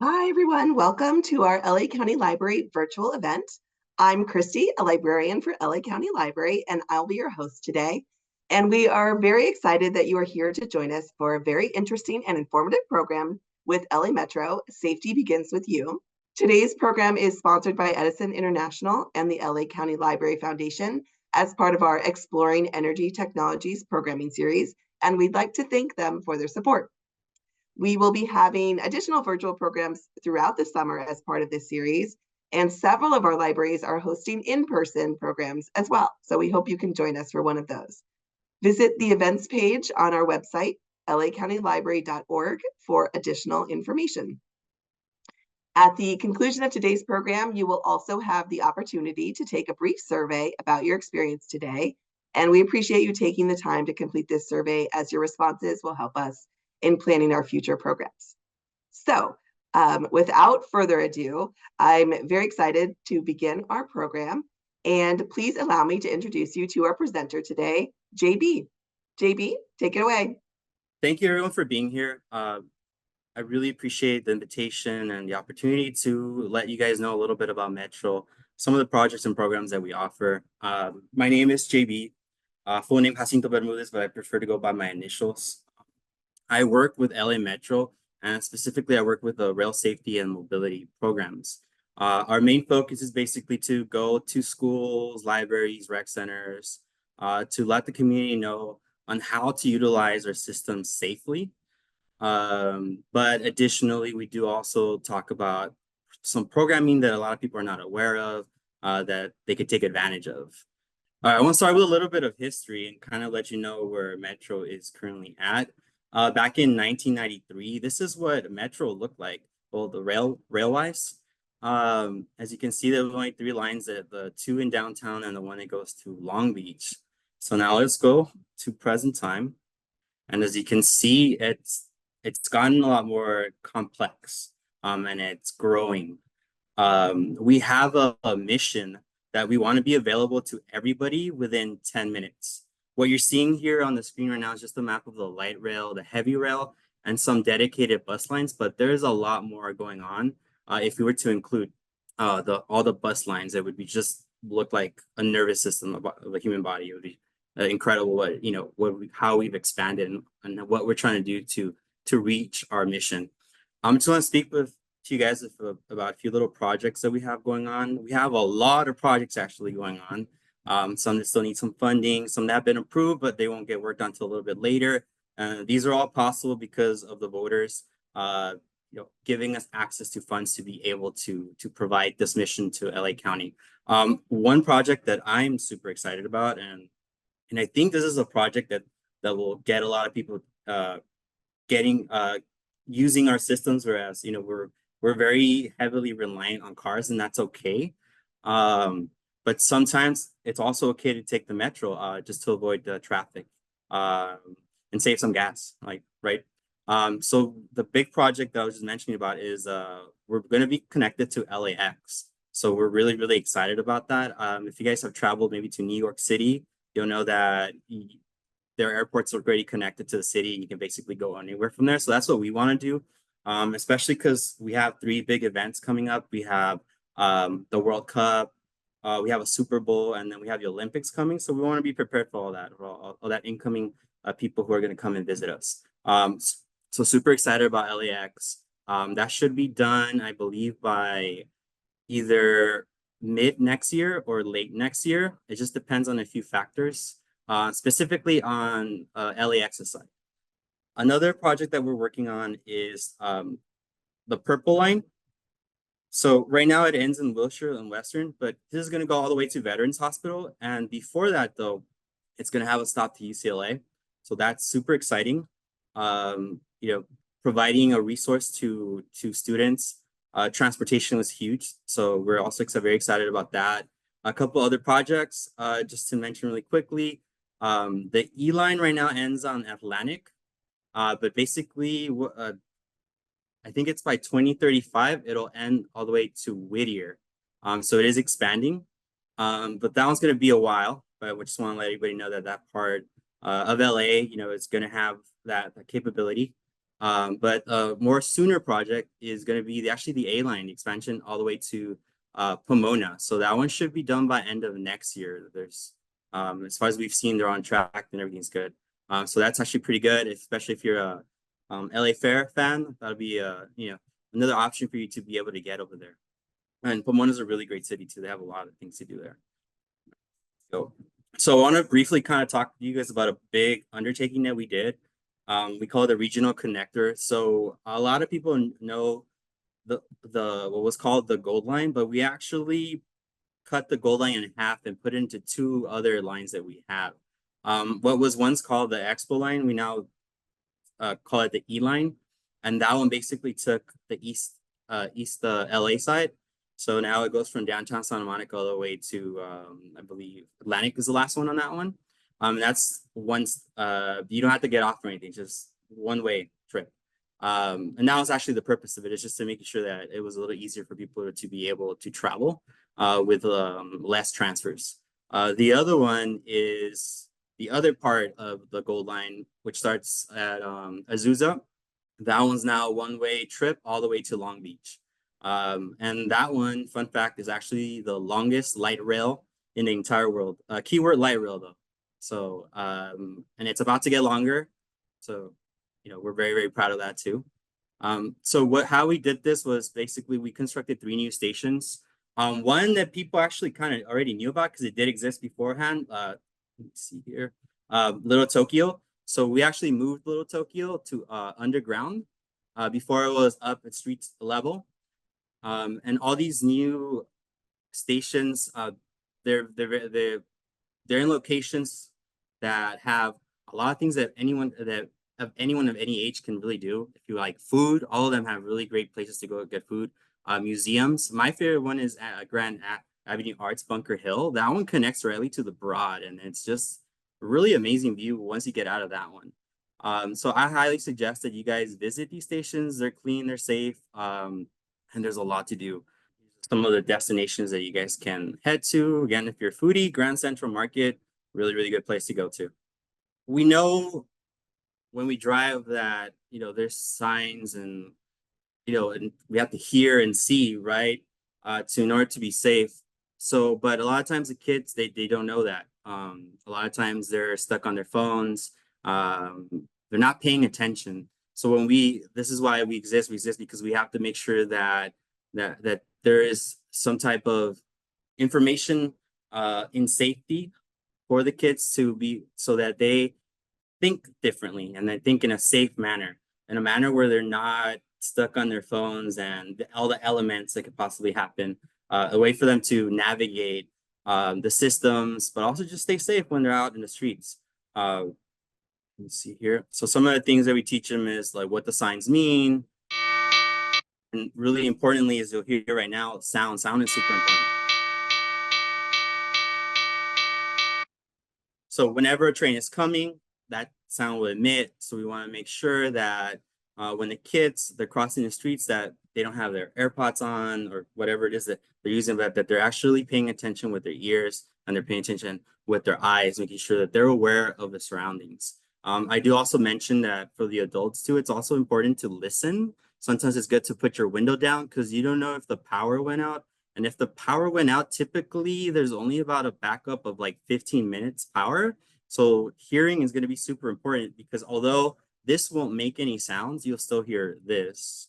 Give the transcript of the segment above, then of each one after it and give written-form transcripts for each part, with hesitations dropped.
Hi, everyone. Welcome to our LA County Library virtual event. I'm Christy, a librarian for LA County Library, and I'll be your host today. And we are very excited that you are here to join us for a very interesting and informative program with LA Metro, Safety Begins With You. Today's program is sponsored by Edison International and the LA County Library Foundation as part of our Exploring Energy Technologies programming series, and we'd like to thank them for their support. We will be having additional virtual programs throughout the summer as part of this series, and several of our libraries are hosting in-person programs as well. So we hope you can join us for one of those. Visit the events page on our website, lacountylibrary.org, for additional information. At the conclusion of today's program, you will also have the opportunity to take a brief survey about your experience today. And we appreciate you taking the time to complete this survey, as your responses will help us in planning our future programs. So without further ado, I'm very excited to begin our program. And please allow me to introduce you to our presenter today, JB. JB, take it away. Thank you everyone for being here. I really appreciate the invitation and the opportunity to let you guys know a little bit about Metro, some of the projects and programs that we offer. My name is JB, full name Jacinto Bermudez, but I prefer to go by my initials. I work with LA Metro, and specifically I work with the rail safety and mobility programs. Our main focus is basically to go to schools, libraries, rec centers, to let the community know on how to utilize our systems safely. But additionally, we do also talk about some programming that a lot of people are not aware of, that they could take advantage of. I want to start with a little bit of history and kind of let you know where Metro is currently at. Back in 1993, this is what Metro looked like. Well, the railwise. As you can see, there were only 3 lines, the 2 in downtown and the one that goes to Long Beach. So now let's go to present time. And as you can see, it's gotten a lot more complex, and it's growing. We have a mission that we want to be available to everybody within 10 minutes. What you're seeing here on the screen right now is just a map of the light rail, the heavy rail, and some dedicated bus lines, but there's a lot more going on. If we were to include all the bus lines, it would be just look like a nervous system of a human body. It would be incredible how we've expanded and what we're trying to do to reach our mission. I'm just want to speak to you guys about a few little projects that we have going on. We have a lot of projects actually going on. Some that still need some funding, some that have been approved, but they won't get worked on until a little bit later. These are all possible because of the voters, giving us access to funds to be able to provide this mission to LA County. One project that I'm super excited about, and I think this is a project that will get a lot of people using our systems, whereas we're very heavily reliant on cars, and that's okay. But sometimes it's also okay to take the metro just to avoid the traffic and save some gas, right? So the big project that I was just mentioning about is we're going to be connected to LAX. So we're really, really excited about that. If you guys have traveled maybe to New York City, you'll know that their airports are already connected to the city, and you can basically go anywhere from there. So that's what we want to do, especially because we have 3 big events coming up. We have the World Cup, we have a Super Bowl, and then we have the Olympics coming. So we want to be prepared for all that incoming people who are going to come and visit us. So super excited about LAX. That should be done, I believe, by either mid next year or late next year. It just depends on a few factors, specifically on LAX's side. Another project that we're working on is the Purple Line. So right now it ends in Wilshire and Western, but this is going to go all the way to Veterans Hospital. And before that, though, it's going to have a stop to UCLA. So that's super exciting. Providing a resource to students. Transportation was huge. So we're also very excited about that. A couple other projects, just to mention really quickly. The E line right now ends on Atlantic, but basically, I think it's by 2035, it'll end all the way to Whittier. So it is expanding, but that one's going to be a while. But we just want to let everybody know that part of LA, it's going to have that capability. But a more sooner project is going to be actually the A line expansion all the way to Pomona. So that one should be done by end of next year. There's as far as we've seen, they're on track and everything's good. So that's actually pretty good, especially if you're a LA Fair fan. That'll be another option for you to be able to get over there. And Pomona's a really great city too. They have a lot of things to do there. So I want to briefly kind of talk to you guys about a big undertaking that we did. We call it the regional connector. So a lot of people know the what was called the Gold Line, but we actually cut the Gold Line in half and put it into two other lines that we have. What was once called the Expo Line, we now call it the E Line, and that one basically took the east LA side. So now it goes from downtown Santa Monica all the way to I believe Atlantic is the last one on that one. That's once you don't have to get off or anything, just one way trip. And that was actually the purpose of it, is just to make sure that it was a little easier for people to be able to travel with less transfers. The other one is the other part of the Gold Line, which starts at Azusa. That one's now a one-way trip all the way to Long Beach. And that one, fun fact, is actually the longest light rail in the entire world. Keyword light rail though. So, and it's about to get longer. So, we're very, very proud of that too. So how we did this was basically we constructed 3 new stations. One that people actually kind of already knew about because it did exist beforehand. Let me see here. Little Tokyo. So we actually moved Little Tokyo to underground before it was up at street level. And all these new stations, they're in locations that have a lot of things that anyone of any age can really do. If you like food, all of them have really great places to go get food. Museums. My favorite one is at Grand Avenue Arts, Bunker Hill. That one connects directly to the Broad, and it's just a really amazing view once you get out of that one. So I highly suggest that you guys visit these stations. They're clean, they're safe, and there's a lot to do. Some of the destinations that you guys can head to. Again, if you're a foodie, Grand Central Market, really, really good place to go to. We know when we drive that, there's signs and, and we have to hear and see, right? In order to be safe. So, but a lot of times the kids, they don't know that. A lot of times they're stuck on their phones. They're not paying attention. So this is why we exist because we have to make sure that there is some type of information in safety for the kids to be, so that they think differently and they think in a safe manner, in a manner where they're not stuck on their phones and all the elements that could possibly happen, a way for them to navigate the systems, but also just stay safe when they're out in the streets. Let's see here. So some of the things that we teach them is like what the signs mean. And really importantly, as you'll hear right now, sound is super important. So whenever a train is coming, that sound will emit. So we want to make sure that when the kids, they're crossing the streets, that they don't have their AirPods on or whatever it is that they're using, but that they're actually paying attention with their ears and they're paying attention with their eyes, making sure that they're aware of the surroundings. I do also mention that for the adults too, it's also important to listen. Sometimes it's good to put your window down because you don't know if the power went out. And if the power went out, typically there's only about a backup of like 15 minutes power. So hearing is going to be super important because although this won't make any sounds, you'll still hear this.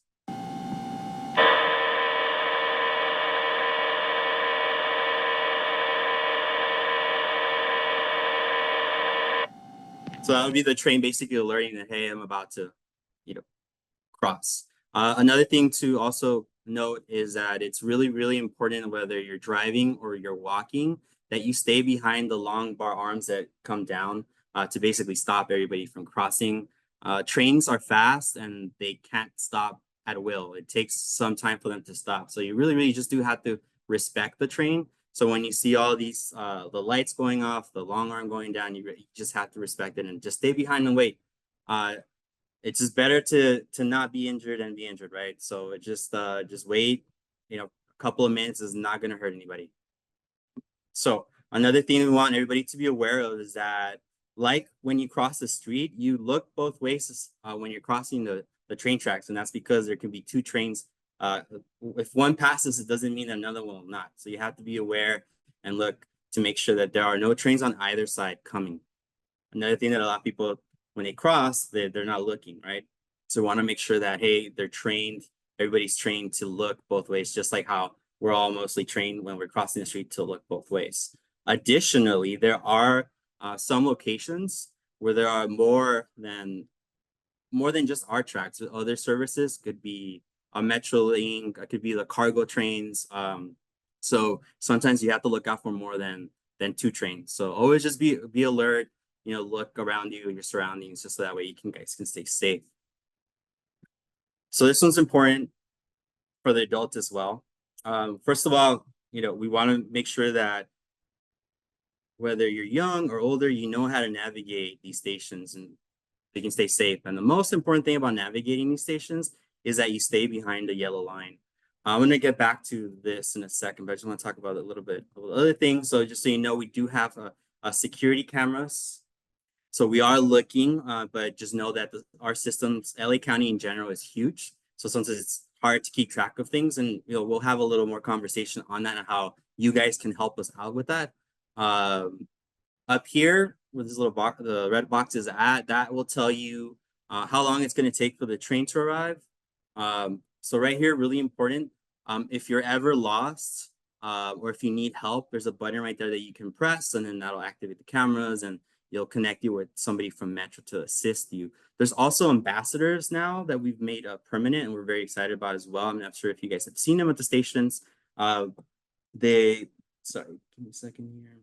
So that would be the train basically alerting that, hey, I'm about to, cross. Another thing to also note is that it's really, really important, whether you're driving or you're walking, that you stay behind the long bar arms that come down to basically stop everybody from crossing. Trains are fast and they can't stop at will. It takes some time for them to stop. So you really, really just do have to respect the train. So when you see all these, the lights going off, the long arm going down, you just have to respect it and just stay behind and wait. It's just better to not be injured and be injured, right? So just wait. A couple of minutes is not going to hurt anybody. So another thing we want everybody to be aware of is that, like when you cross the street, you look both ways when you're crossing the train tracks, and that's because there can be two trains. If one passes, it doesn't mean that another one will not. So you have to be aware and look to make sure that there are no trains on either side coming. Another thing that a lot of people, when they cross, they're not looking, right? So we want to make sure that, hey, they're trained, everybody's trained to look both ways, just like how we're all mostly trained when we're crossing the street to look both ways. Additionally, there are some locations where there are more than just our tracks. Other services could be a Metrolink, it could be the cargo trains. So sometimes you have to look out for more than two trains. So always just be alert, look around you and your surroundings, just so that way you guys can stay safe. So this one's important for the adult as well. First of all, we want to make sure that whether you're young or older, you know how to navigate these stations and you can stay safe. And the most important thing about navigating these stations is that you stay behind the yellow line. I'm going to get back to this in a second, but I just want to talk about it a little bit of other things. So just so you know, we do have a security cameras. So we are looking, but just know that our systems, LA County in general, is huge. So sometimes it's hard to keep track of things, and we'll have a little more conversation on that and how you guys can help us out with that. Up here, where this little box, the red box is at, that will tell you how long it's going to take for the train to arrive. So right here, really important. If you're ever lost or if you need help, there's a button right there that you can press, and then that'll activate the cameras and you'll connect you with somebody from Metro to assist you. There's also ambassadors now that we've made permanent, and we're very excited about as well. I'm not sure if you guys have seen them at the stations. Sorry, give me a second here.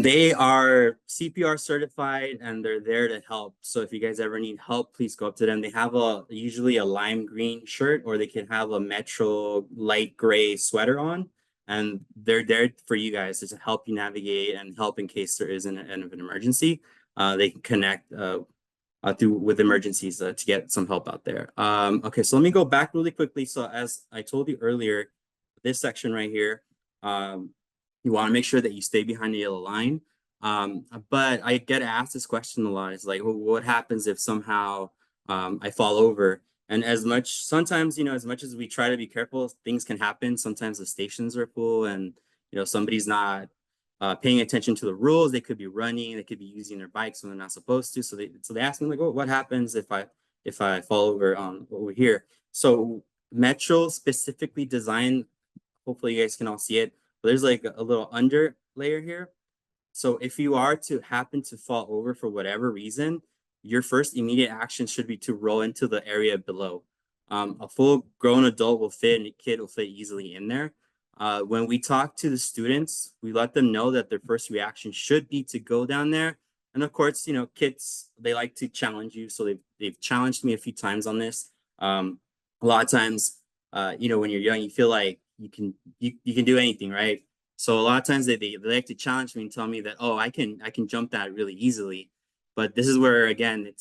They are CPR certified and they're there to help. So if you guys ever need help, please go up to them. They have usually a lime green shirt, or they can have a Metro light gray sweater on, and they're there for you guys to help you navigate and help in case there is an emergency. They can connect with emergencies to get some help out there. Okay, so let me go back really quickly. So as I told you earlier, this section right here, you want to make sure that you stay behind the yellow line. But I get asked this question a lot. It's like, well, what happens if somehow I fall over? And sometimes, as much as we try to be careful, things can happen. Sometimes the stations are full and, somebody's not paying attention to the rules. They could be running, they could be using their bikes when they're not supposed to. So they ask me like, oh, what happens if I fall over here? So Metro specifically designed, hopefully you guys can all see it, but there's like a little under layer here. So if you are to happen to fall over for whatever reason, your first immediate action should be to roll into the area below. A full grown adult will fit and a kid will fit easily in there. When we talk to the students, we let them know that their first reaction should be to go down there. And of course, kids, they like to challenge you. So they've challenged me a few times on this. A lot of times, when you're young, you feel like you can do anything, right? So a lot of times they like to challenge me and tell me that, oh, I can jump that really easily. But this is where, again,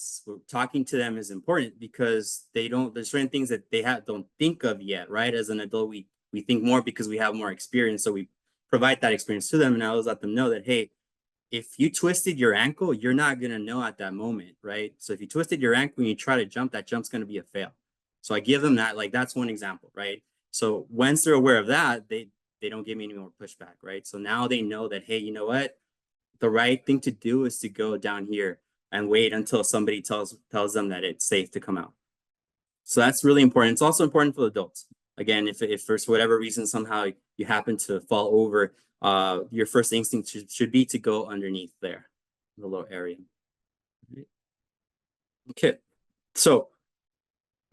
talking to them is important, because there's certain things that they don't think of yet, right? As an adult, we think more because we have more experience. So we provide that experience to them, and I always let them know that, hey, if you twisted your ankle, you're not going to know at that moment, right? So if you twisted your ankle and you try to jump, that jump's going to be a fail. So I give them that, like, that's one example, right? So once they're aware of that, they don't give me any more pushback, right? So now they know that, hey, you know what? The right thing to do is to go down here and wait until somebody tells them that it's safe to come out. So that's really important. It's also important for adults. Again, if for whatever reason somehow you happen to fall over, your first instinct should be to go underneath there, the little area. Okay, so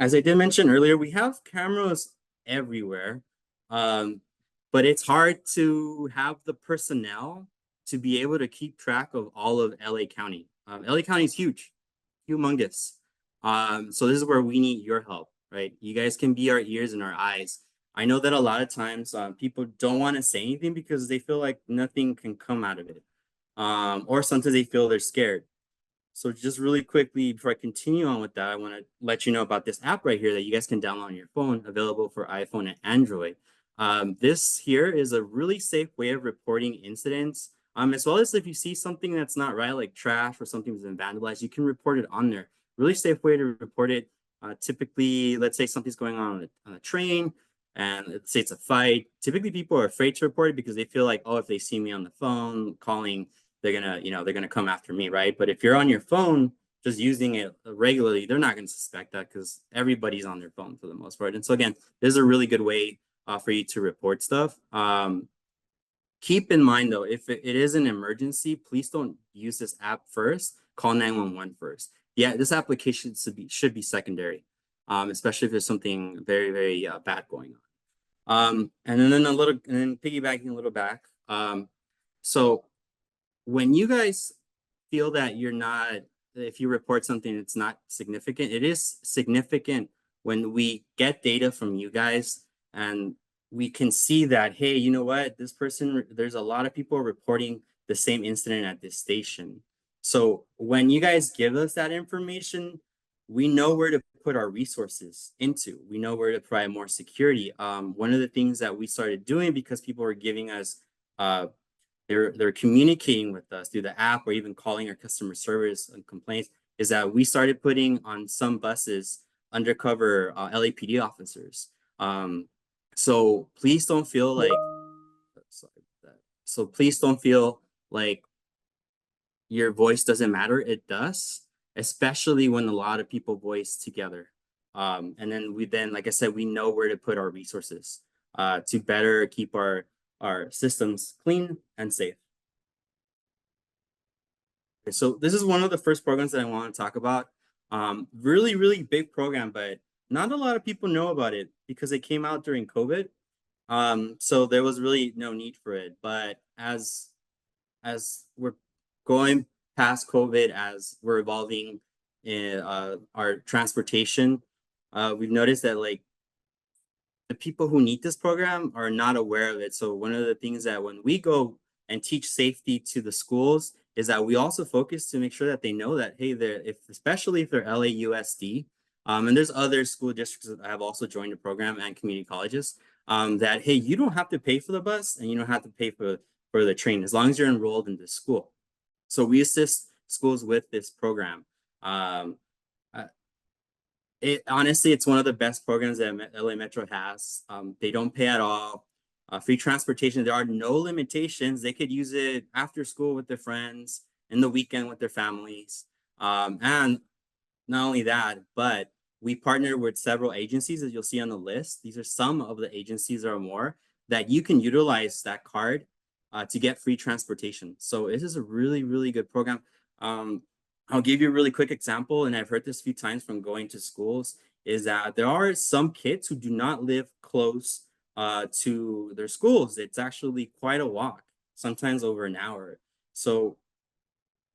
as I did mention earlier, we have cameras everywhere, but it's hard to have the personnel to be able to keep track of all of LA County. LA County is huge, humongous. So this is where we need your help, right? You guys can be our ears and our eyes. I know that a lot of times people don't want to say anything because they feel like nothing can come out of it. Or sometimes they feel they're scared. So just really quickly, before I continue on with that, I want to let you know about this app right here that you guys can download on your phone, available for iPhone and Android. This here is a really safe way of reporting incidents, as well as if you see something that's not right, like trash or something that's been vandalized, you can report it on there. really safe way to report it. Typically, let's say something's going on a train, and let's say it's a fight. Typically, people are afraid to report it because they feel like, oh, if they see me on the phone calling, they're gonna come after me, right? But if you're on your phone, just using it regularly, they're not gonna suspect that because everybody's on their phone for the most part. And so again, this is a really good way for you to report stuff. Keep in mind though, if it is an emergency, please don't use this app first. Call 911 first. Yeah, this application should be secondary, especially if there's something very, very bad going on. And then piggybacking a little back. So when you guys feel that if you report something that's not significant, it is significant when we get data from you guys and we can see that, hey, you know what, there's a lot of people reporting the same incident at this station. So when you guys give us that information, we know where to put our resources into. We know where to provide more security. One of the things that we started doing because people were giving us they're communicating with us through the app or even calling our customer service and complaints is that we started putting on some buses undercover LAPD officers. So please don't feel like please don't feel like your voice doesn't matter. It does, especially when a lot of people voice together. And then like I said, we know where to put our resources to better keep our systems clean and safe. Okay, so this is one of the first programs that I want to talk about. Really, really big program, but not a lot of people know about it because it came out during COVID. So there was really no need for it. But as we're going past COVID, as we're evolving in our transportation, we've noticed that like the people who need this program are not aware of it. So one of the things that when we go and teach safety to the schools is that we also focus to make sure that they know that, hey, especially if they're LAUSD, and there's other school districts that have also joined the program and community colleges, that, hey, you don't have to pay for the bus and you don't have to pay for the train as long as you're enrolled in this school. So we assist schools with this program. Honestly, it's one of the best programs that LA Metro has. They don't pay at all. Free transportation, there are no limitations. They could use it after school with their friends, in the weekend with their families. And not only that, but we partner with several agencies, as you'll see on the list. These are some of the agencies or more that you can utilize that card to get free transportation. So this is a really, really good program. I'll give you a really quick example, and I've heard this a few times from going to schools, is that there are some kids who do not live close to their schools. It's actually quite a walk, sometimes over an hour. So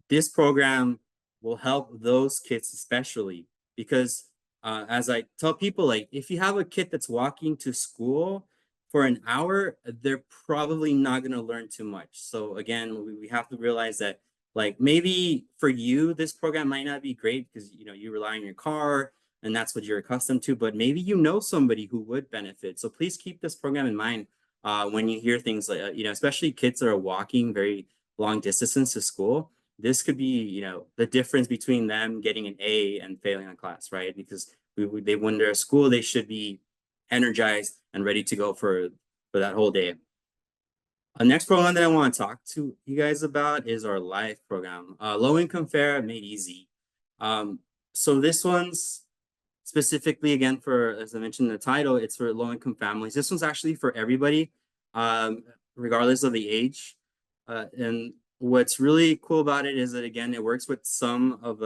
this program will help those kids especially because as I tell people, like if you have a kid that's walking to school for an hour, they're probably not going to learn too much. So again, we have to realize that like maybe for you, this program might not be great because you rely on your car and that's what you're accustomed to, but maybe you know somebody who would benefit. So please keep this program in mind when you hear things like, especially kids that are walking very long distances to school. This could be, the difference between them getting an A and failing a class, right? Because when they're at school, they should be energized and ready to go for that whole day. The next program that I want to talk to you guys about is our LIFE program, Low Income Fare Made Easy. So this one's specifically, again, for, as I mentioned in the title, it's for low income families. This one's actually for everybody, regardless of the age. And what's really cool about it is that, again, it works with some of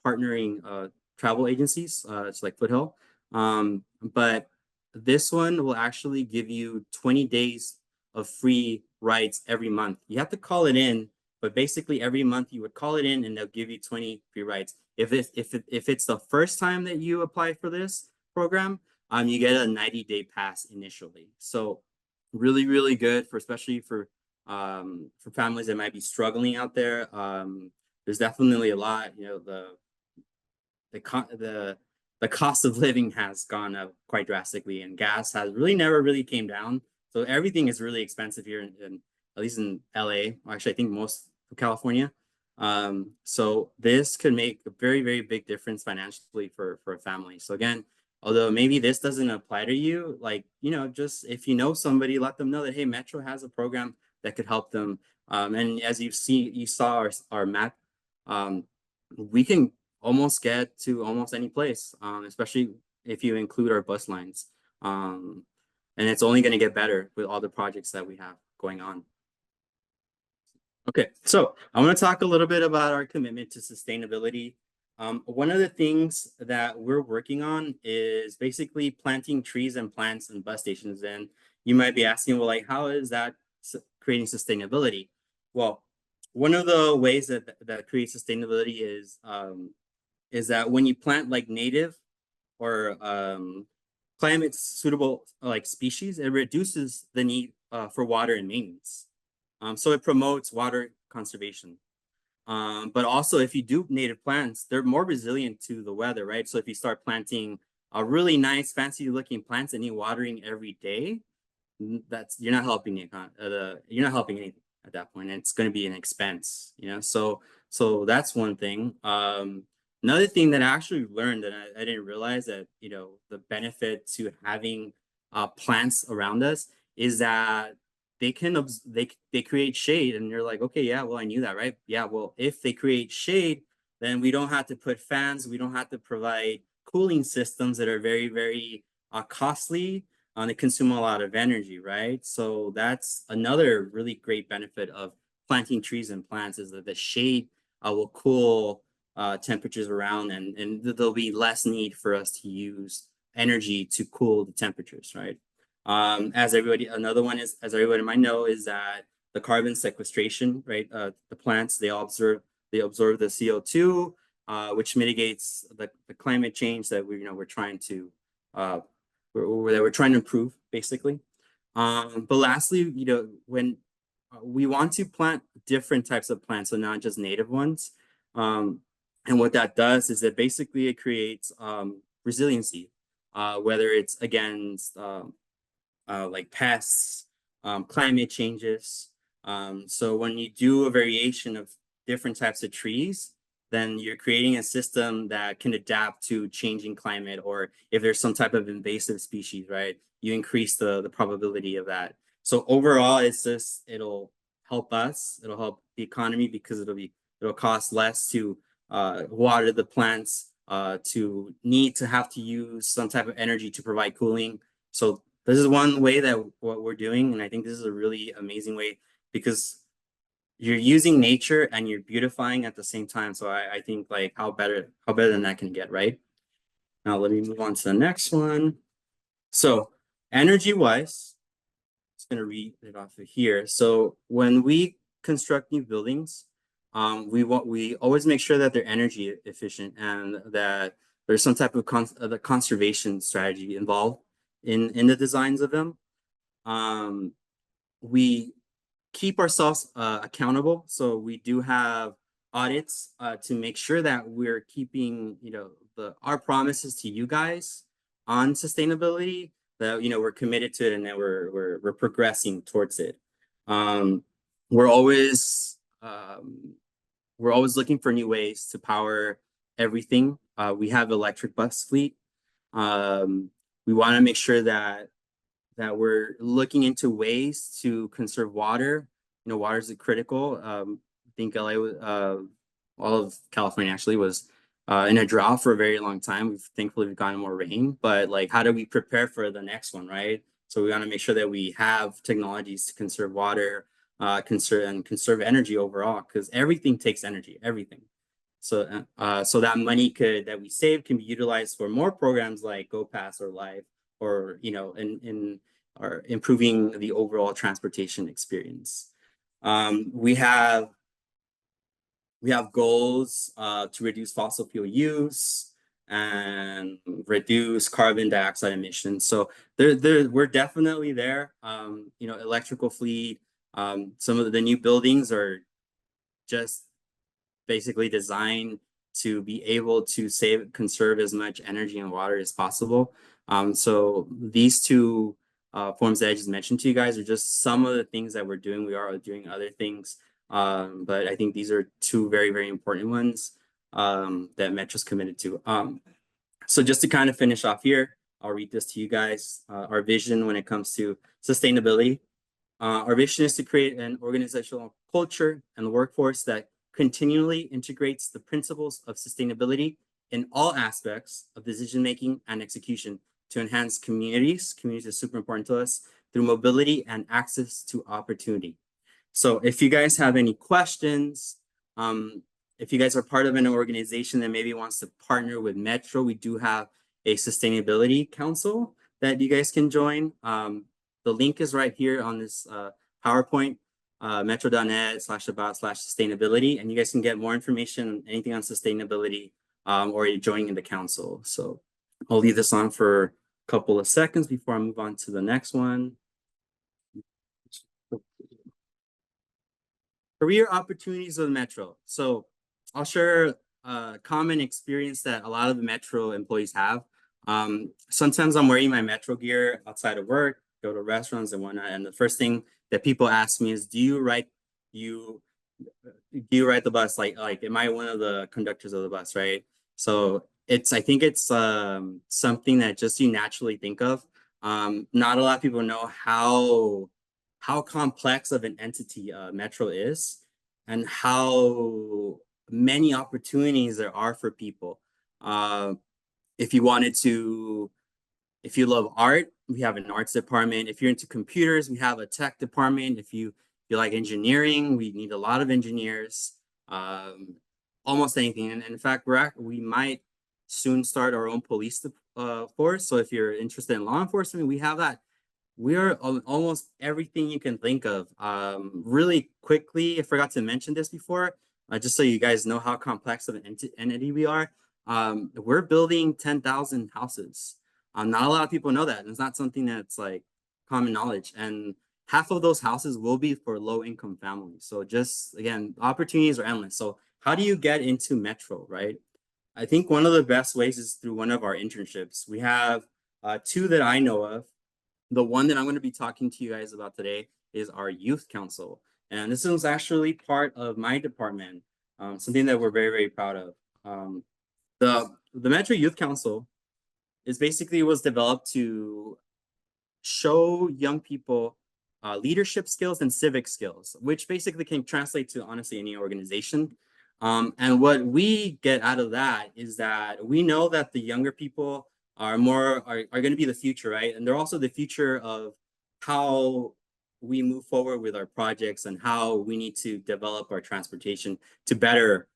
partnering travel agencies. It's like Foothill. But this one will actually give you 20 days of free rides every month. You have to call it in, but basically every month you would call it in and they'll give you 20 free rides. If it's the first time that you apply for this program, you get a 90-day pass initially. So really, really good especially for families that might be struggling out there. There's definitely a lot, the cost of living has gone up quite drastically, and gas has really never really came down. So everything is really expensive here in at least in LA. Actually, I think most of California. So this could make a very, very big difference financially for a family. So again, although maybe this doesn't apply to you, like, just if you know somebody, let them know that, hey, Metro has a program that could help them. And as you saw our map, we can almost get to almost any place, especially if you include our bus lines. And it's only going to get better with all the projects that we have going on. Okay, so I want to talk a little bit about our commitment to sustainability. One of the things that we're working on is basically planting trees and plants in bus stations. And you might be asking, well, like, how is that creating sustainability? Well, one of the ways that creates sustainability is that when you plant like native or climate suitable like species, it reduces the need for water and maintenance. So it promotes water conservation. But also if you do native plants, they're more resilient to the weather, right? So if you start planting a really nice, fancy looking plants and you watering every day, you're not helping you're not helping anything at that point. And it's going to be an expense, So that's one thing. Another thing that I actually learned that I didn't realize that, the benefit to having plants around us is that they create shade, and you're like, okay, yeah, well, I knew that, right? Yeah, well, if they create shade, then we don't have to put fans, we don't have to provide cooling systems that are very, very costly. They consume a lot of energy, right? So that's another really great benefit of planting trees and plants, is that the shade will cool temperatures around, and there'll be less need for us to use energy to cool the temperatures, right? Another one is, as everybody might know, is that the carbon sequestration, right? The plants, they absorb the CO2, which mitigates the climate change that we're trying to improve, basically. But lastly, when we want to plant different types of plants, so not just native ones. And what that does is that basically it creates resiliency, whether it's against like pests, climate changes. So when you do a variation of different types of trees, then you're creating a system that can adapt to changing climate, or if there's some type of invasive species, right? You increase the probability of that. So overall, it'll help us, it'll help the economy, because it'll cost less to water the plants, to need to have to use some type of energy to provide cooling. So this is one way that what we're doing, and I think this is a really amazing way, because you're using nature and you're beautifying at the same time. So I think, like, how better than that can get, right? Now let me move on to the next one. So energy wise, I'm just gonna read it off of here. So when we construct new buildings, we always make sure that they're energy efficient and that there's some type of the conservation strategy involved in the designs of them. We keep ourselves accountable, so we do have audits to make sure that we're keeping our promises to you guys on sustainability, that we're committed to it and that we're progressing towards it. We're always looking for new ways to power everything. We have electric bus fleet. We want to make sure that we're looking into ways to conserve water. Water is critical. I think LA, all of California actually was in a drought for a very long time. Thankfully we've gotten more rain, but like, how do we prepare for the next one, right? So we want to make sure that we have technologies to conserve water, conserve energy overall, because everything takes energy, everything. So that money that we save can be utilized for more programs like GoPass or Live, or or improving the overall transportation experience. We have goals to reduce fossil fuel use and reduce carbon dioxide emissions. So we're definitely there. Electrical fleet. Some of the new buildings are just basically designed to be able to conserve as much energy and water as possible. So these two forms that I just mentioned to you guys are just some of the things that we're doing. We are doing other things But I think these are two very, very important ones that Metro's committed to. So just to kind of finish off here, I'll read this to you guys. Our vision when it comes to sustainability. Our vision is to create an organizational culture and workforce that continually integrates the principles of sustainability in all aspects of decision-making and execution to enhance communities. Communities are super important to us through mobility and access to opportunity. So if you guys have any questions, if you guys are part of an organization that maybe wants to partner with Metro, we do have a sustainability council that you guys can join. The link is right here on this PowerPoint, metro.net/about/sustainability, and you guys can get more information, anything on sustainability, or joining the council. So I'll leave this on for a couple of seconds before I move on to the next one. Career opportunities with Metro. So I'll share a common experience that a lot of the Metro employees have. Sometimes I'm wearing my Metro gear outside of work, go to restaurants and whatnot, and the first thing that people ask me is, do you ride the bus? Like am I one of the conductors of the bus, right? So I think it's something that just you naturally think of. Not a lot of people know how complex of an entity Metro is and how many opportunities there are for people. If you love art, we have an arts department. If you're into computers, we have a tech department. If you like engineering, we need a lot of engineers. Almost anything. And in fact, we might soon start our own police force. So if you're interested in law enforcement, we have that. We are on almost everything you can think of. Really quickly, I forgot to mention this before, just so you guys know how complex of an entity we are. We're building 10,000 houses. Not a lot of people know that. It's not something that's like common knowledge. And half of those houses will be for low-income families. So just, again, opportunities are endless. So how do you get into Metro, right? I think one of the best ways is through one of our internships. We have two that I know of. The one that I'm going to be talking to you guys about today is our youth council. And this was actually part of my department, something that we're very, very proud of. The Metro Youth Council was developed to show young people leadership skills and civic skills, which basically can translate to honestly any organization. And what we get out of that is that we know that the younger people are going to be the future, right? And they're also the future of how we move forward with our projects and how we need to develop our transportation to better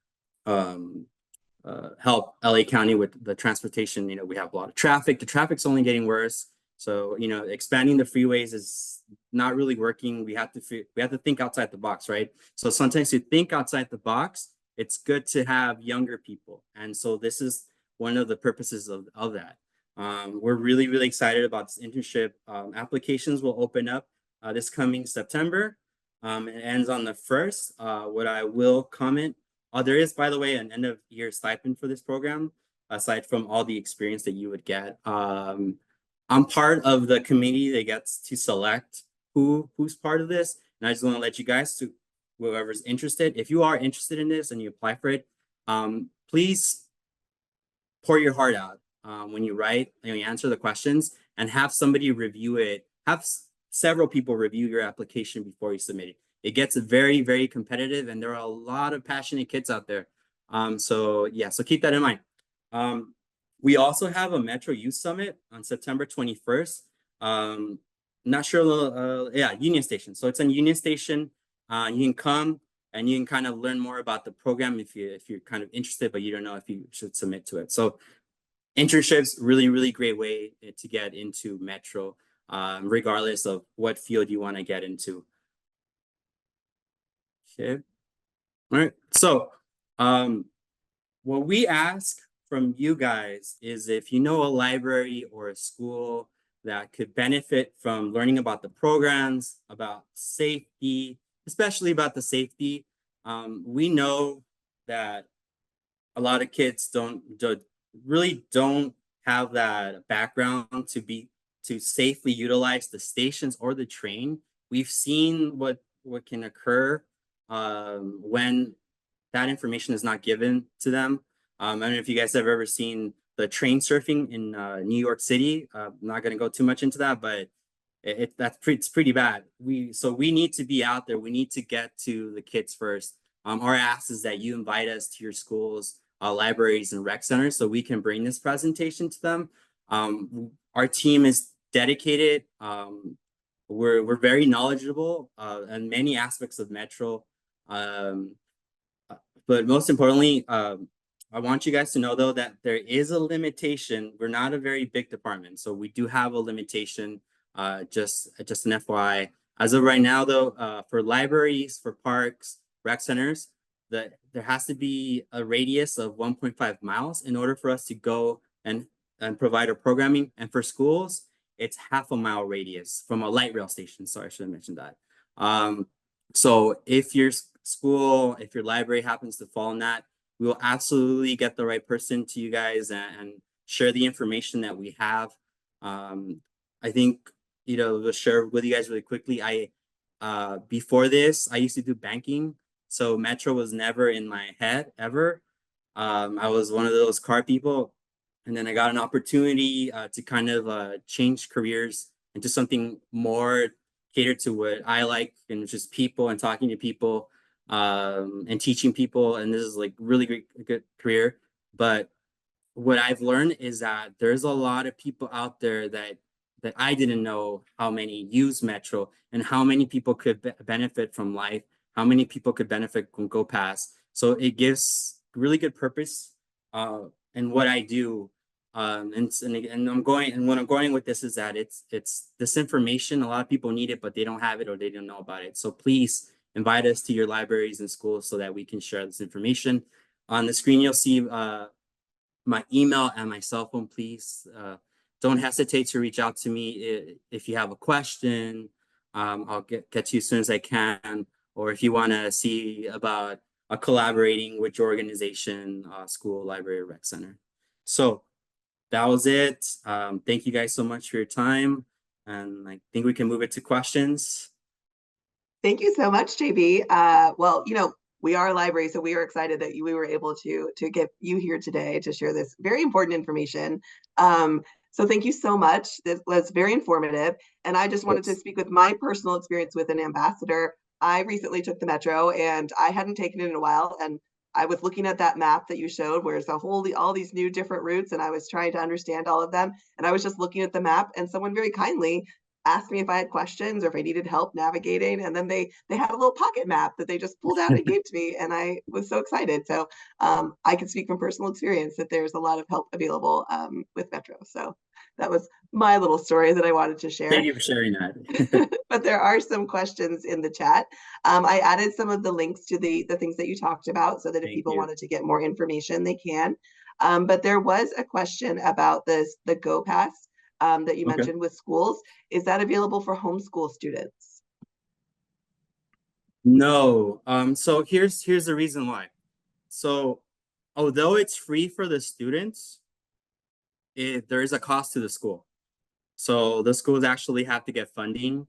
help LA County with the transportation. We have a lot of traffic. The traffic's only getting worse. So, expanding the freeways is not really working. We have to think outside the box, right? So sometimes to think outside the box, it's good to have younger people. And so this is one of the purposes of that. We're really, really excited about this internship. Applications will open up this coming September. It ends on the 1st. What I will comment, there is, by the way, an end of year stipend for this program, aside from all the experience that you would get. I'm part of the committee that gets to select who's part of this. And I just want to let you guys, whoever's interested, if you are interested in this and you apply for it, please pour your heart out. When you write, you answer the questions and have somebody review it. Have several people review your application before you submit it. It gets very, very competitive, and there are a lot of passionate kids out there. So keep that in mind. We also have a Metro Youth Summit on September 21st. Not sure, Union Station. So it's on Union Station. You can come and you can kind of learn more about the program if you're kind of interested, but you don't know if you should submit to it. So internships, really, really great way to get into Metro, regardless of what field you want to get into. Okay. All right. So what we ask from you guys is if you know a library or a school that could benefit from learning about the programs, about safety, especially about the safety. We know that a lot of kids really don't have that background to safely utilize the stations or the train. We've seen what can occur when that information is not given to them. I don't know if you guys have ever seen the train surfing in New York City. I'm not going to go too much into that, but it's pretty bad. So we need to be out there. We need to get to the kids first. Our ask is that you invite us to your schools, libraries, and rec centers so we can bring this presentation to them. Our team is dedicated. We're very knowledgeable in many aspects of Metro. But most importantly, I want you guys to know though that there is a limitation. We're not a very big department, so we do have a limitation. Just an FYI. As of right now, though, for libraries, for parks, rec centers, that there has to be a radius of 1.5 miles in order for us to go and provide our programming. And for schools, it's half a mile radius from a light rail station. Sorry, I should have mentioned that. So if your school, if your library happens to fall in that, we will absolutely get the right person to you guys and share the information that we have. I think, we'll share with you guys really quickly. Before this, I used to do banking. So Metro was never in my head ever. I was one of those car people. And then I got an opportunity to kind of change careers into something more catered to what I like, and just people and talking to people and teaching people. And this is like really good career. But what I've learned is that there's a lot of people out there that I didn't know how many use Metro and how many people could benefit from life, how many people could benefit from GoPass. So it gives really good purpose in what I do. And I'm going, and what I'm going with this is that it's this information. A lot of people need it, but they don't have it or they don't know about it. So please invite us to your libraries and schools so that we can share this information. On the screen, you'll see my email and my cell phone. Please don't hesitate to reach out to me if you have a question. I'll get to you as soon as I can, or if you want to see about collaborating with your organization, school, library, rec center. So that was it. Thank you guys so much for your time, and I think we can move it to questions. Thank you so much, JB. Well, we are a library, so we are excited that we were able to get you here today to share this very important information. So thank you so much. This was very informative. And I just wanted to speak with my personal experience with an ambassador. I recently took the Metro and I hadn't taken it in a while. And I was looking at that map that you showed where it's all these new different routes, and I was trying to understand all of them. And I was just looking at the map, and someone very kindly asked me if I had questions or if I needed help navigating. And then they had a little pocket map that they just pulled out and gave to me. And I was so excited. So I can speak from personal experience that there's a lot of help available with Metro. So that was my little story that I wanted to share. Thank you for sharing that. But there are some questions in the chat. I added some of the links to the things that you talked about so that if people wanted to get more information, they can. But there was a question about the GoPass that you mentioned with schools. Is that available for homeschool students? No. So here's the reason why. So although it's free for the students, there is a cost to the school. So the schools actually have to get funding,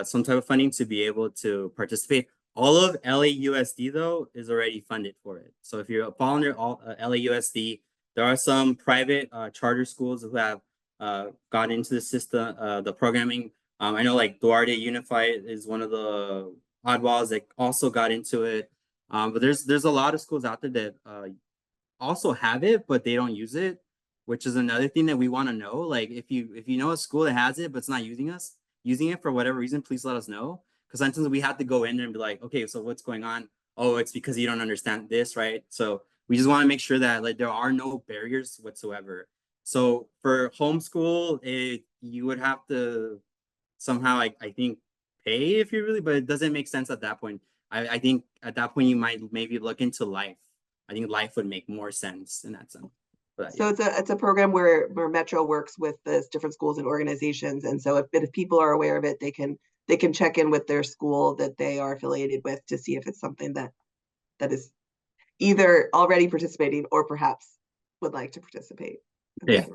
some type of funding to be able to participate. All of LAUSD though is already funded for it. So if you're fall under LAUSD, there are some private charter schools who have got into the system, the programming. I know like Duarte Unified is one of the oddballs that also got into it. But there's a lot of schools out there that also have it, but they don't use it, which is another thing that we want to know. Like if you know a school that has it but it's not using it for whatever reason, please let us know. Because sometimes we have to go in there and be like, okay, so what's going on? Oh, it's because you don't understand this, right? So we just want to make sure that like there are no barriers whatsoever. So for homeschool, you would have to somehow, I think, pay if you really, but it doesn't make sense at that point. I think at that point you might maybe look into Life. I think Life would make more sense in that sense. But, so it's a program where Metro works with the different schools and organizations, and so if people are aware of it, they can check in with their school that they are affiliated with to see if it's something that is either already participating or perhaps would like to participate. Yeah.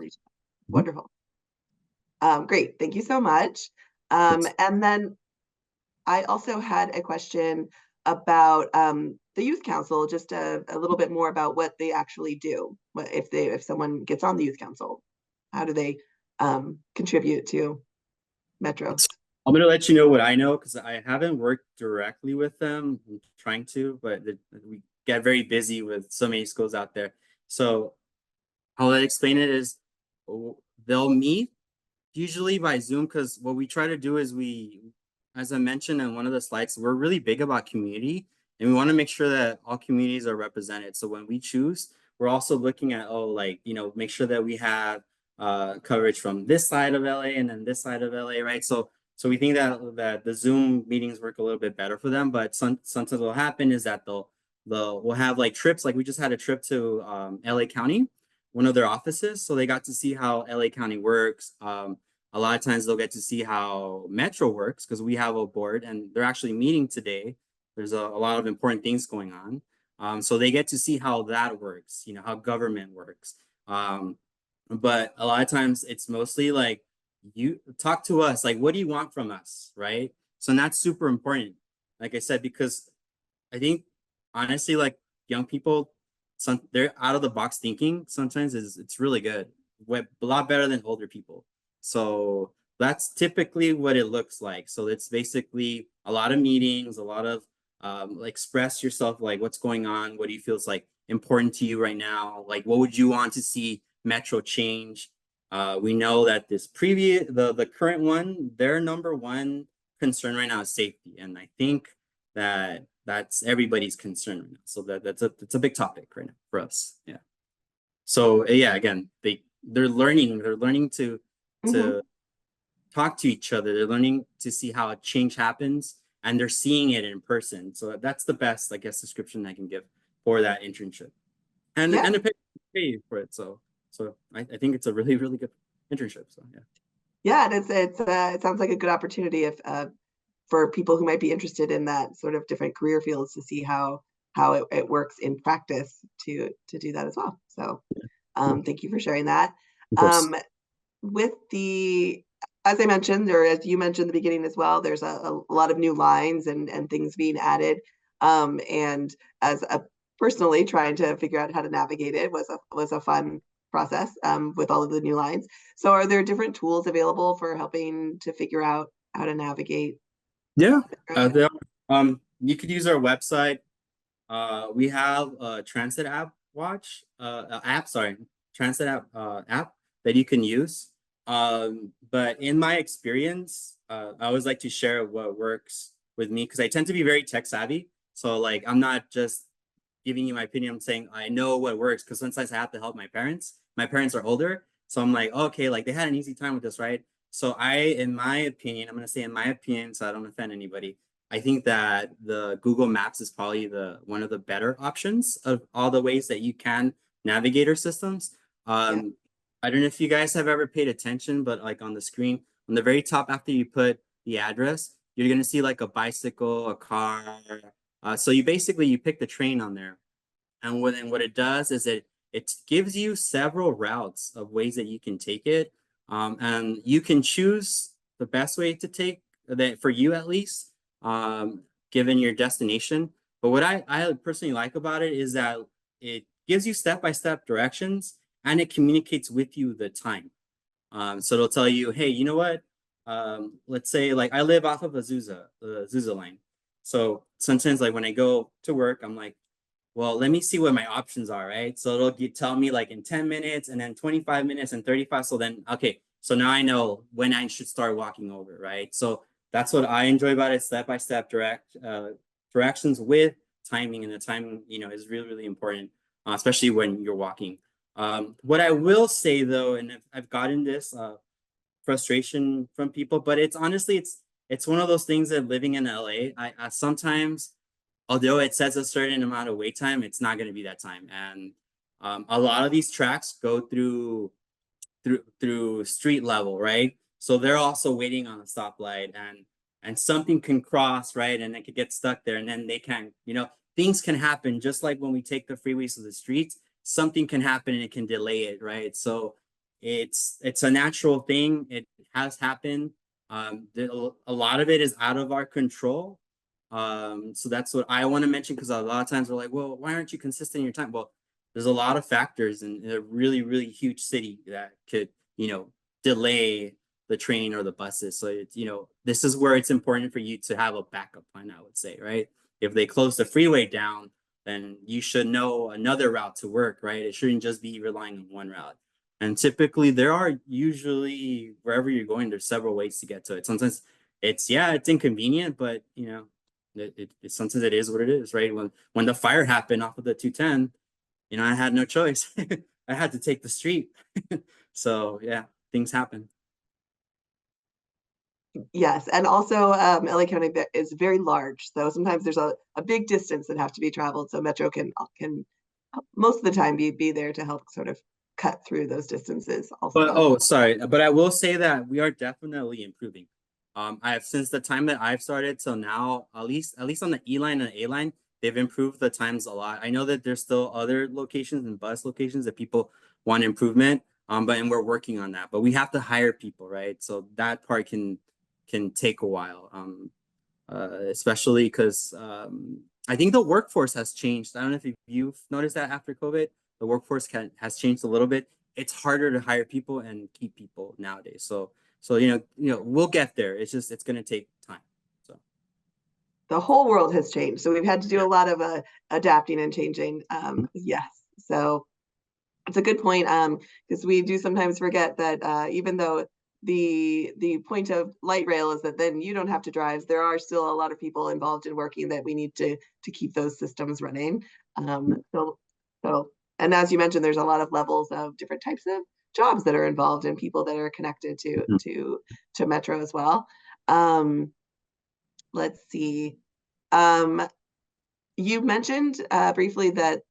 Wonderful. Great. Thank you so much. And then I also had a question about the youth council, just a little bit more about what they actually do. What if someone gets on the youth council, how do they contribute to Metro? I'm gonna let you know what I know because I haven't worked directly with them. I'm trying to, but we get very busy with so many schools out there. So how I explain it is they'll meet usually by Zoom because what we try to do is as I mentioned in one of the slides, we're really big about community and we want to make sure that all communities are represented. So when we choose, we're also looking at, make sure that we have coverage from this side of LA and then this side of LA, right? So we think that the Zoom meetings work a little bit better for them, but sometimes what will happen is that we'll have like trips, like we just had a trip to LA County, one of their offices. So they got to see how LA County works. A lot of times they'll get to see how Metro works because we have a board and they're actually meeting today. There's a lot of important things going on. So they get to see how that works, how government works. But a lot of times it's mostly like, you talk to us, like, what do you want from us, right? So that's super important, like I said, because I think honestly, like young people, they're out of the box thinking sometimes it's really good, a lot better than older people. So that's typically what it looks like. So it's basically a lot of meetings, a lot of express yourself, like what's going on, what do you feel is like important to you right now, like what would you want to see Metro change. We know that the current one, their number one concern right now is safety, and I think that's everybody's concern right now. So that's a big topic right now for us. Yeah. So yeah, again, they're learning to Mhm. talk to each other. They're learning to see how a change happens, and they're seeing it in person. So that's the best, I guess, description I can give for that internship, and Yeah, the pay for it. So I think it's a really really good internship. So yeah. yeah, and it sounds like a good opportunity if for people who might be interested in that sort of different career fields to see how it works in practice to do that as well. So thank you for sharing that. Of course. Um, with the as I mentioned, or as you mentioned at the beginning as well, there's a lot of new lines and things being added. And as a personally trying to figure out how to navigate it was a fun process with all of the new lines. So are there different tools available for helping to figure out how to navigate? Yeah. You could use our website. We have a transit transit app that you can use. But in my experience, I always like to share what works with me because I tend to be very tech savvy. So like, I'm not just giving you my opinion. I'm saying I know what works because sometimes I have to help my parents. My parents are older, so I'm like, okay, like they had an easy time with this, right? So in my opinion, I'm gonna say in my opinion, so I don't offend anybody. I think that the Google Maps is probably one of the better options of all the ways that you can navigate our systems. Yeah. I don't know if you guys have ever paid attention, but like on the screen, on the very top after you put the address, you're gonna see like a bicycle, a car. So you pick the train on there, and what it does is it gives you several routes of ways that you can take it, and you can choose the best way to take that for you at least, given your destination. But what I personally like about it is that it gives you step-by-step directions and it communicates with you the time. So it'll tell you, hey, you know what? Let's say like I live off of Azusa line. So sometimes like when I go to work, I'm like, well, let me see what my options are, right? So tell me like in 10 minutes and then 25 minutes and 35. So then, okay, so now I know when I should start walking over, right? So that's what I enjoy about it, step-by-step directions with timing, and the timing, is really, really important, especially when you're walking. What I will say though, and I've gotten this frustration from people, but it's honestly, it's one of those things that living in LA, I sometimes, although it says a certain amount of wait time, it's not going to be that time. And a lot of these tracks go through street level, right? So they're also waiting on a stoplight, and something can cross, right? And they could get stuck there, and then they can, things can happen. Just like when we take the freeways to the streets, something can happen and it can delay it, right? So it's a natural thing. It has happened. A lot of it is out of our control. So that's what I want to mention, because a lot of times we're like, well, why aren't you consistent in your time? Well, there's a lot of factors in a really, really huge city that could, delay the train or the buses. So it's, this is where it's important for you to have a backup plan, I would say, right? If they close the freeway down, then you should know another route to work, right? It shouldn't just be relying on one route. And typically there are usually, wherever you're going, there's several ways to get to it. Sometimes it's inconvenient, but sometimes it is what it is, right? When the fire happened off of the 210, I had no choice. I had to take the street. So yeah, things happen. Yes, and also LA County is very large, so sometimes there's a big distance that have to be traveled. So Metro can most of the time be there to help sort of cut through those distances But also. sorry, but I will say that we are definitely improving. I have, since the time that I've started till now, at least on the E line and A line, they've improved the times a lot. I know that there's still other locations and bus locations that people want improvement. And we're working on that. But we have to hire people, right? So that part can take a while. Especially because I think the workforce has changed. I don't know if you've noticed that after COVID, the workforce has changed a little bit. It's harder to hire people and keep people nowadays. So we'll get there. It's going to take time. So The whole world has changed, so we've had to do yeah. a lot of adapting and changing. Yes, so it's a good point, because we do sometimes forget that even though the point of light rail is that then you don't have to drive, there are still a lot of people involved in working that we need to keep those systems running. So and as you mentioned, there's a lot of levels of different types of jobs that are involved and people that are connected Mhm. to Metro as well. Um, let's see. Um, you mentioned briefly that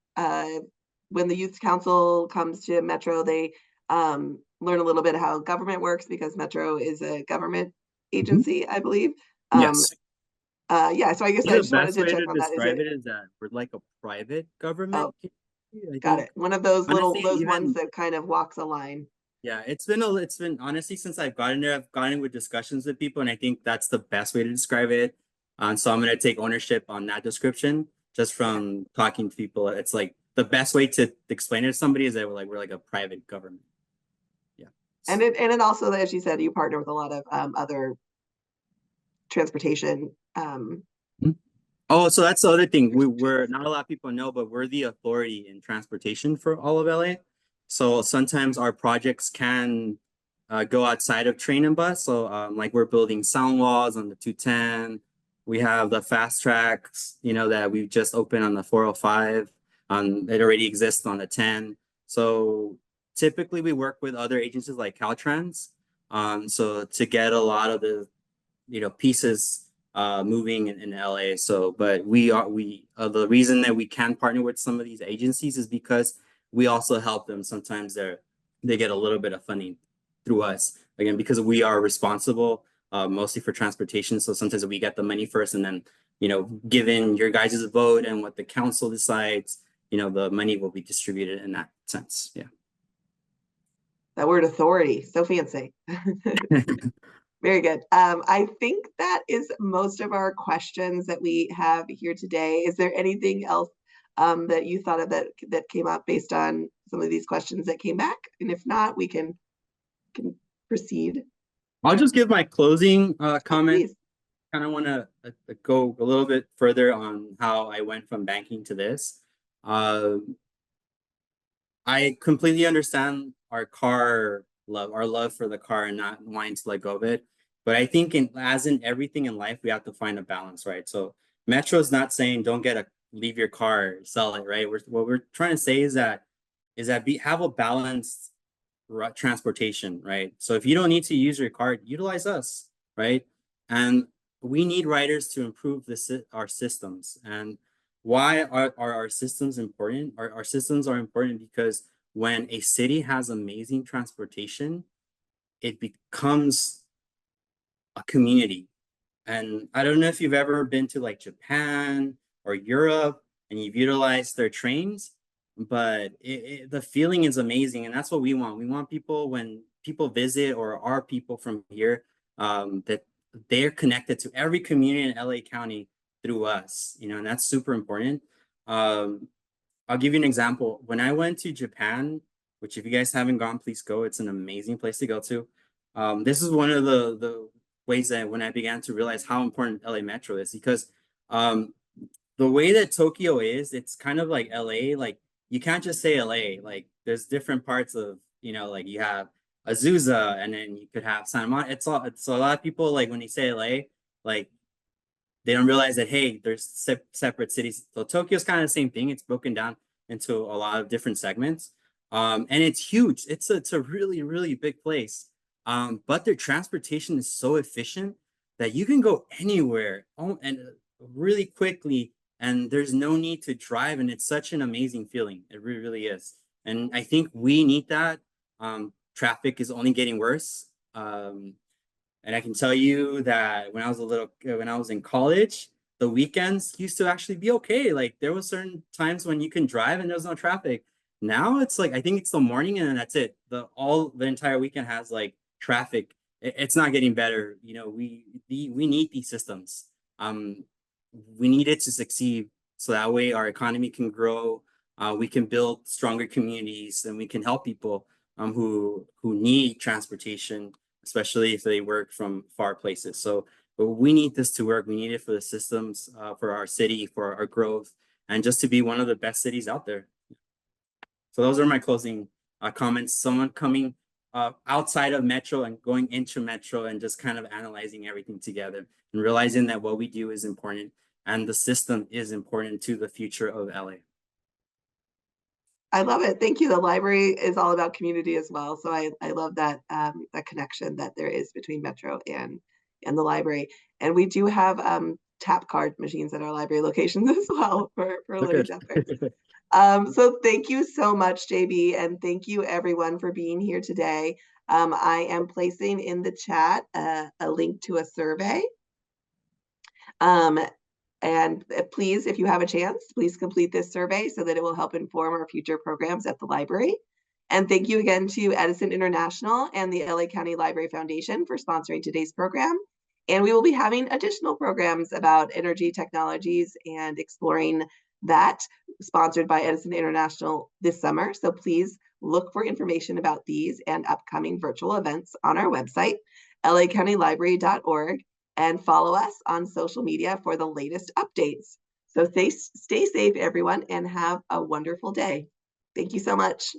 when the youth council comes to Metro, they learn a little bit how government works because Metro is a government Mhm. agency, I believe. Um, Yes. yeah, so I guess I think I the just wanted best to way check to on that. Is describe it? it is that we're like a private Oh, government agency, I got it. think. One of those Honestly, those ones even that kind of walks a line. yeah, it's been honestly, since I've gotten there, I've gotten with discussions with people, and I think that's the best way to describe it. So I'm gonna take ownership on that description just Yeah, from talking to people. It's like the best way to explain it to somebody is that we're like a private government. Yeah. and it also, as you said, you partner with a lot of other transportation. Mhm. Oh, so that's the other thing. We're not a lot of people know, but we're the authority in transportation for all of LA. So sometimes our projects can go outside of train and bus. So like we're building sound walls on the 210. We have the fast tracks, that we've just opened on the 405. It already exists on the 10. So typically we work with other agencies like Caltrans. So to get a lot of the pieces moving in LA. So, but the reason that we can partner with some of these agencies is because we also help them. Sometimes they get a little bit of funding through us, again, because we are responsible mostly for transportation. So sometimes we get the money first, and then given your guys' vote and what the council decides, the money will be distributed in that sense. Yeah. That word authority, so fancy. Very good. I think that is most of our questions that we have here today. Is there anything else that you thought of that came up based on some of these questions that came back? And if not, we can proceed. I'll just give my closing Oh, comment. please. Kind of want to go a little bit further on how I went from banking to this. Uh, I completely understand our love for the car and not wanting to let go of it. But I think as in everything in life, we have to find a balance, right? So Metro is not saying don't leave your car, sell it, right? What we're trying to say is that have a balanced transportation, right? So if you don't need to use your car, utilize us, right? And we need riders to improve our systems. And why are our systems important? Our systems are important because when a city has amazing transportation, it becomes a community. And I don't know if you've ever been to like Japan or Europe and you've utilized their trains, but the feeling is amazing. And that's what we want. We want people, when people visit or our people from here, that they're connected to every community in LA County. through us, you know, and that's super important. I'll give you an example. When I went to Japan, which if you guys haven't gone, please go. It's an amazing place to go to. This is one of the ways that when I began to realize how important LA Metro is, because um, the way that Tokyo is, it's kind of like LA. Like you can't just say LA. Like there's different parts of, you know, like you have Azusa, and then you could have Santa Monica. It's a lot of people like when you say LA, like they don't realize that hey, there's separate cities. So Tokyo's kind of the same thing. It's broken down into a lot of different segments, and it's huge. It's a really really big place. But their transportation is so efficient that you can go anywhere and really quickly, and there's no need to drive, and it's such an amazing feeling. It really really is, and I think we need that. Traffic is only getting worse. And I can tell you that when I was in college, the weekends used to actually be okay. Like there was certain times when you can drive and there's no traffic. Now it's like I think it's the morning and then that's it. The entire weekend has like traffic. It's not getting better. You know, we need these systems. Um, we need it to succeed so that way our economy can grow. We can build stronger communities and we can help people who need transportation, especially if they work from far places. So but we need this to work. We need it for the systems, for our city, for our growth, and just to be one of the best cities out there. So those are my closing comments. Someone coming outside of Metro and going into Metro and just kind of analyzing everything together and realizing that what we do is important and the system is important to the future of LA. I love it. Thank you. The library is all about community as well. So I love that that connection that there is between Metro and the library. And we do have tap card machines at our library locations as well for Okay. Ladies efforts. So thank you so much, JB, and thank you everyone for being here today. I am placing in the chat a link to a survey. And please, if you have a chance, please complete this survey so that it will help inform our future programs at the library. And thank you again to Edison International and the LA County Library Foundation for sponsoring today's program. And we will be having additional programs about energy technologies and exploring that, sponsored by Edison International this summer. So please look for information about these and upcoming virtual events on our website, lacountylibrary.org. And follow us on social media for the latest updates. So stay safe, everyone, and have a wonderful day. Thank you so much.